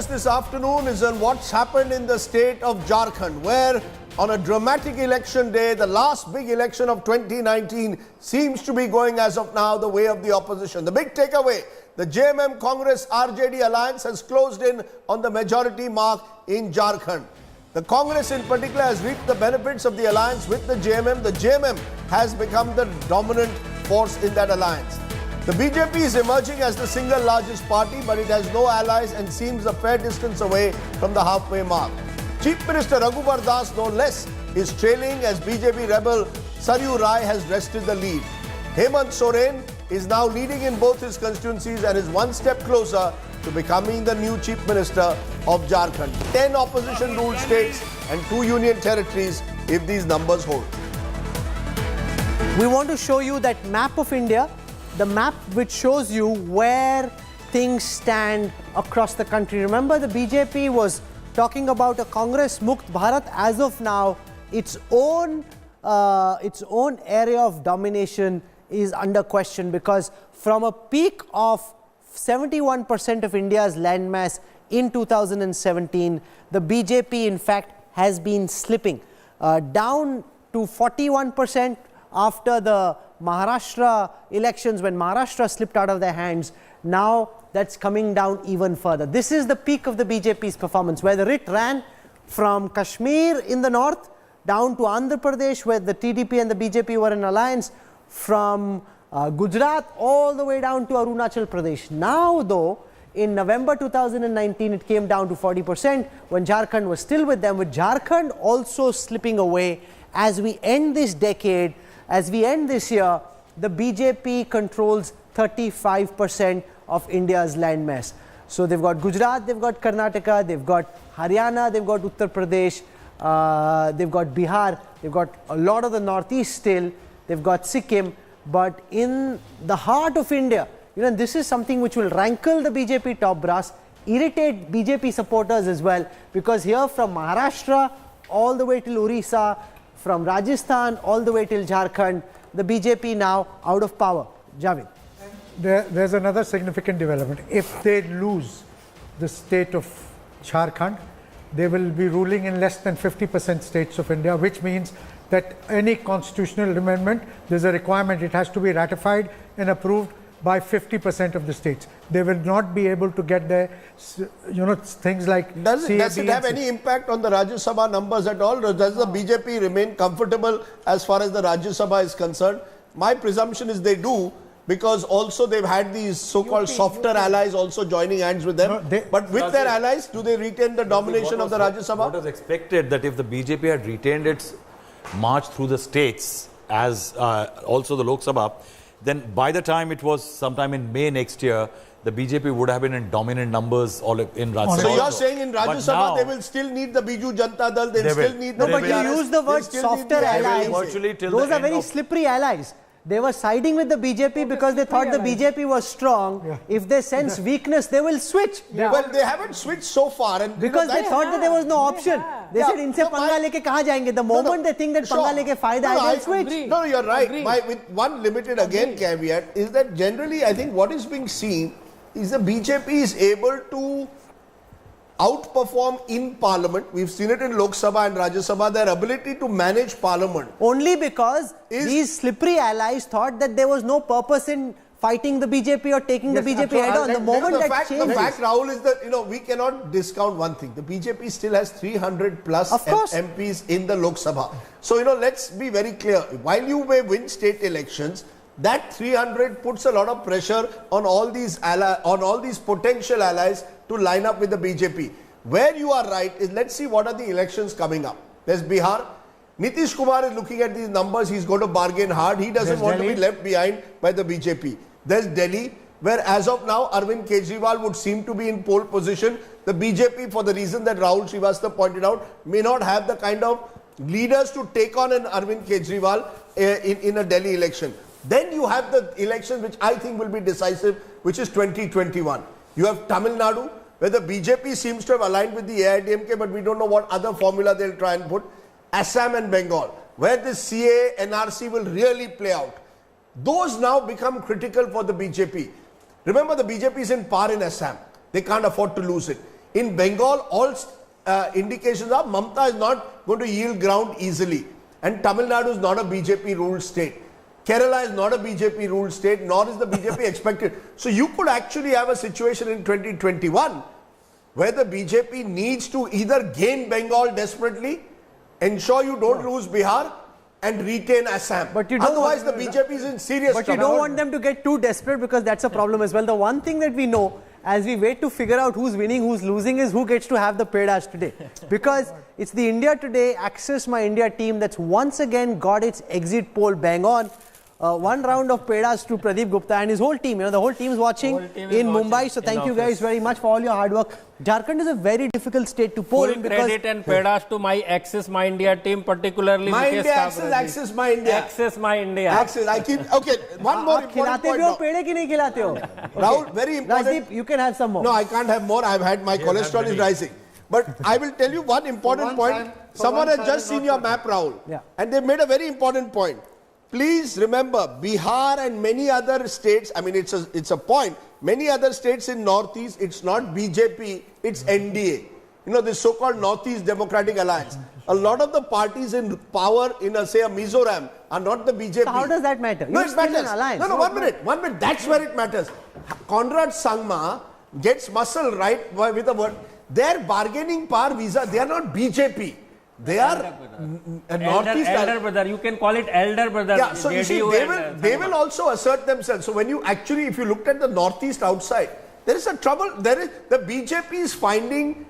focus this afternoon is on what's happened in the state of Jharkhand, where on a dramatic election day, the last big election of 2019 seems to be going as of now the way of the opposition. The big takeaway, the JMM Congress RJD alliance has closed in on the majority mark in Jharkhand. The Congress in particular has reaped the benefits of the alliance with the JMM. The JMM has become the dominant force in that alliance. The BJP is emerging as the single largest party, but it has no allies and seems a fair distance away from the halfway mark. Chief Minister Raghubar Das, no less, is trailing as BJP rebel Saryu Rai has wrested the lead. Hemant Soren is now leading in both his constituencies and is one step closer to becoming the new Chief Minister of Jharkhand. 10 opposition-ruled states and 2 union territories if these numbers hold. We want to show you that map of India, the map which shows you where things stand across the country. Remember, the BJP was talking about a Congress Mukt Bharat. As of now, its own area of domination is under question, because from a peak of 71% of India's landmass in 2017, the BJP in fact has been slipping down to 41% after the Maharashtra elections, when Maharashtra slipped out of their hands. Now that's coming down even further. This is the peak of the BJP's performance, where the RIT ran from Kashmir in the north down to Andhra Pradesh, where the TDP and the BJP were in alliance, from Gujarat all the way down to Arunachal Pradesh. Now though, in November 2019, it came down to 40% when Jharkhand was still with them, with Jharkhand also slipping away. As we end this decade, as we end this year, the BJP controls 35% of India's landmass. So they've got Gujarat, they've got Karnataka, they've got Haryana, they've got Uttar Pradesh, they've got Bihar, they've got a lot of the northeast still, they've got Sikkim. But in the heart of India, you know, this is something which will rankle the BJP top brass, irritate BJP supporters as well, because here from Maharashtra all the way till Orissa, from Rajasthan all the way till Jharkhand, the BJP now out of power. Javed. There's another significant development. If they lose the state of Jharkhand, they will be ruling in less than 50% states of India, which means that any constitutional amendment, there's a requirement, it has to be ratified and approved by 50% of the states. They will not be able to get their, things like Does it have any impact on the Rajya Sabha numbers at all? Or does the BJP remain comfortable as far as the Rajya Sabha is concerned? My presumption is they do, because also they've had these so-called softer allies also joining hands with them. No, but with their allies, do they retain the domination of the Rajya Sabha? What was expected, that if the BJP had retained its march through the states as also the Lok Sabha, then by the time it was sometime in May next year, the BJP would have been in dominant numbers all in Rajya Sabha. So you're saying in Rajya Sabha they will still need the Biju Janata Dal, they will still need the... No, but you use the word softer allies. Those are very slippery allies. They were siding with the BJP because they thought the BJP was strong. Yeah. If they sense weakness, they will switch. Yeah. Well, they haven't switched so far. And because they thought that there was no option. They said, inse panga leke kahan jayenge? The moment they think that panga leke fayda hai, they'll switch. No, you're right. With one limited caveat is that generally I think what is being seen is the BJP is able to outperform in Parliament. We've seen it in Lok Sabha and Rajya Sabha, their ability to manage Parliament. Only because these slippery allies thought that there was no purpose in fighting the BJP or taking the BJP head on. The moment that changed. The fact, Rahul, is that, we cannot discount one thing. The BJP still has 300 plus MPs in the Lok Sabha. So, let's be very clear. While you may win state elections, that 300 puts a lot of pressure on all these potential allies to line up with the BJP. Where you are right is, let's see what are the elections coming up. There's Bihar. Nitish Kumar is looking at these numbers. He's going to bargain hard. He doesn't want to be left behind by the BJP. There's Delhi, where as of now, Arvind Kejriwal would seem to be in pole position. The BJP, for the reason that Rahul Srivastava pointed out, may not have the kind of leaders to take on an Arvind Kejriwal in a Delhi election. Then you have the election which I think will be decisive, which is 2021. You have Tamil Nadu, where the BJP seems to have aligned with the AIDMK, but we don't know what other formula they'll try and put. Assam and Bengal, where this CA, NRC will really play out. Those now become critical for the BJP. Remember, the BJP is in power in Assam. They can't afford to lose it. In Bengal, all indications are Mamata is not going to yield ground easily. And Tamil Nadu is not a BJP ruled state. Kerala is not a BJP ruled state, nor is the BJP expected. So you could actually have a situation in 2021 where the BJP needs to either gain Bengal desperately, ensure you don't lose Bihar, and retain Assam. But you don't Otherwise, the BJP is in serious trouble. But you don't want them to get too desperate, because that's a problem as well. The one thing that we know, as we wait to figure out who's winning, who's losing, is who gets to have the pedas today. Because it's the India Today, Access My India team that's once again got its exit poll bang on. One round of pedas to Pradeep Gupta and his whole team. You know, the whole team is watching in Mumbai. So thank you guys very much for all your hard work. Jharkhand is a very difficult state to poll in, because credit and pedas to my Access My India team, particularly My India, Access My India. Access My India. Access, I keep, okay, one more important point now. Rahul, very important. Rajdeep, you can have some more. No, I can't have more. I've had, my cholesterol is rising. But I will tell you one important point. Someone has just seen your map, Rahul. Yeah. And they made a very important point. Please remember, Bihar and many other states, I mean, it's a point. Many other states in Northeast, it's not BJP, it's NDA. You know, this so-called Northeast Democratic Alliance. A lot of the parties in power in, say, a Mizoram are not the BJP. So how does that matter? No, it matters. No, 1 minute. 1 minute. That's where it matters. Conrad Sangma gets muscle, right, with a word. Their bargaining power visa, they are not BJP. They are Northeast. Elder brother, you can call it elder brother. Yeah, so you see, they will also assert themselves. So when you actually, if you looked at the Northeast outside, there is a trouble. The BJP is finding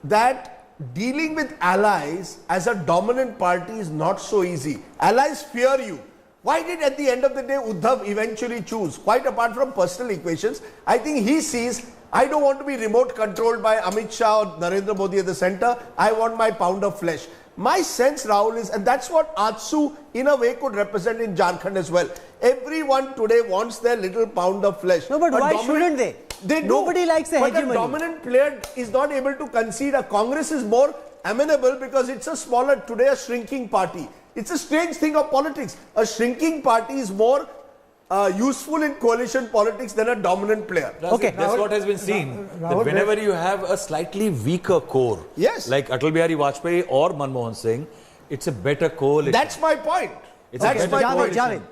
that dealing with allies as a dominant party is not so easy. Allies fear you. Why did at the end of the day Uddhav eventually choose? Quite apart from personal equations, I think he sees, I don't want to be remote controlled by Amit Shah or Narendra Modi at the center. I want my pound of flesh. My sense, Rahul, is, and that's what AJSU in a way could represent in Jharkhand as well. Everyone today wants their little pound of flesh. No, but why shouldn't they? They do. Nobody likes a hegemony. But a dominant player is not able to concede. A Congress is more amenable because it's a smaller, today a shrinking party. It's a strange thing of politics. A shrinking party is more useful in coalition politics than a dominant player. Okay, that's what has been seen. That whenever you have a slightly weaker core, yes, like Atal Bihari Vajpayee or Manmohan Singh, it's a better coalition. That's my point. That's my point. Javed.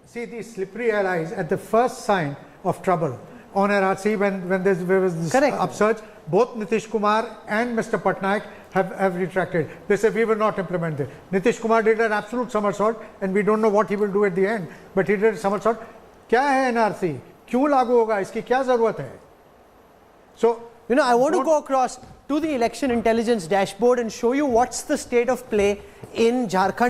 See, these slippery allies, at the first sign of trouble on NRC, when there was this upsurge, both Nitish Kumar and Mr. Patnaik have retracted. They said we will not implement this. Nitish Kumar did an absolute somersault, and we don't know what he will do at the end. But he did a somersault. क्या है NRC? क्यों लागू होगा? इसकी क्या जरूरत है? So, you know, I want to go across to the election intelligence dashboard and show you what's the state of play in Jharkhand.